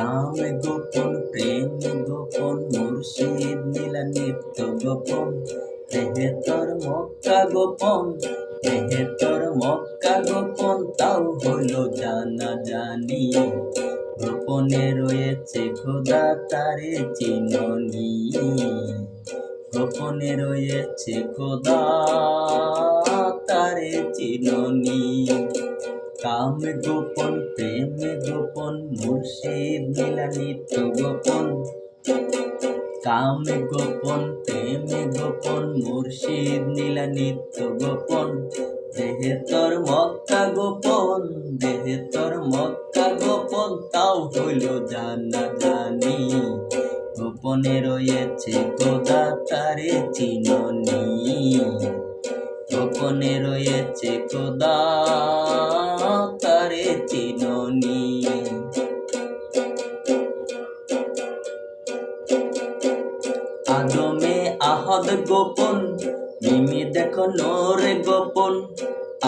কামে গোপন প্রেমে গোপন মুর্শিদ নীলা নিত্য গোপন দেহে তোর মক্কা গোপন দেহে তোর মক্কা গোপন তাও হলো জানা জানি গোপনে রয়েছে খোদা তারে চিননি গোপনে রয়েছে খোদা তারে চিননি কামে গোপন প্রেমে গোপন মুর্শিদ নীলা নিত্য গোপন কামে গোপন প্রেমে গোপন মুর্শিদ নীলা নিত্য গোপন দেহে তোর মক্কা গোপন দেহে তোর মক্কা গোপন তাও হইল জানা জানি গোপনে রয়েছে খোদা তারে চিননি গোপনে রয়েছে খোদা তারে চিননি আদমে আহাদ গোপন মিমি দেখো নূরে গোপন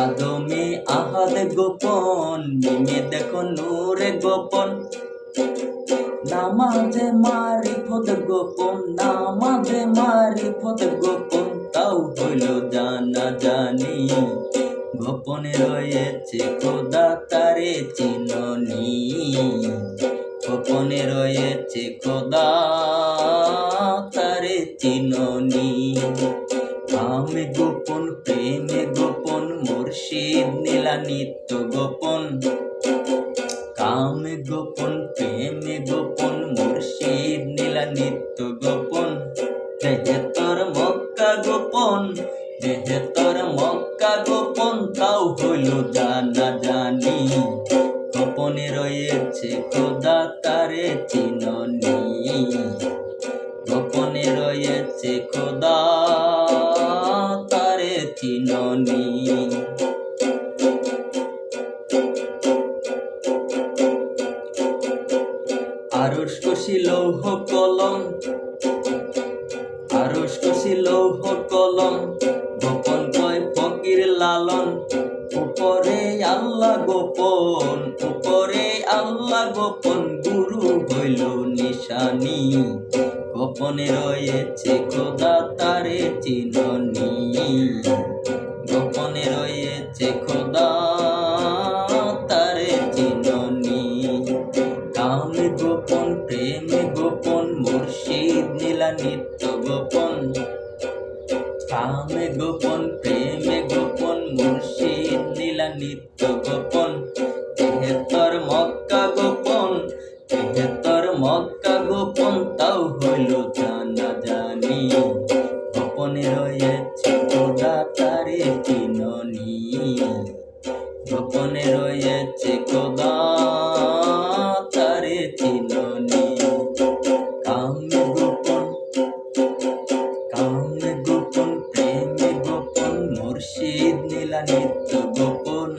আদমে আহাদ গোপন মিমি দেখো নূরে গোপন নামাজে মারিফত গোপন নামাজে মারিফত গোপন তাও হইল জানা জানি গোপনে রয়েছে খোদা তারে চিননি গোপনে রয়েছে খোদা তারে চিননি কামে গোপন প্রেমে গোপন মুর্শিদ নীলা নিত্য গোপন কামে গোপন প্রেমে গোপন মুর্শিদ নীলা নিত্য গোপন দেহে তোর মক্কা গোপন দেহে তোর মক্কা গোপন তাও হইল জানা জানি গোপনে রয়েছে খোদা তারে চিননি গোপনে রয়েছে খোদা তারে চিননি আরশ কষি লৌহ কলম আরশ কষি লৌহ কলম গোপন কয় ফকির লালন উপরে আল্লাহ গোপন উপরে আল্লাহ গোপন গুরু হইল নিশানি গোপনে রয়েছে খোদা তারে চিননি গোপনে রয়েছে খোদা তারে চিননি কামে গোপন প্রেমে গোপন মুর্শিদ নীলা নিত্য গোপন কামে গোপন প্রেমে গোপন মুর্শিদ নীলা নিত্য গোপন দেহে তোর মক্কা গোপন দেহে তোর মক্কা গোপন তাও হইল জানা জানি গোপনে রয়েছে খোদা তারে চিননি গোপনে রয়েছে খোদা তারে চিননি কামে গোপন প্রেমে গোপন মুর্শিদ নীলা নিত্য গোপন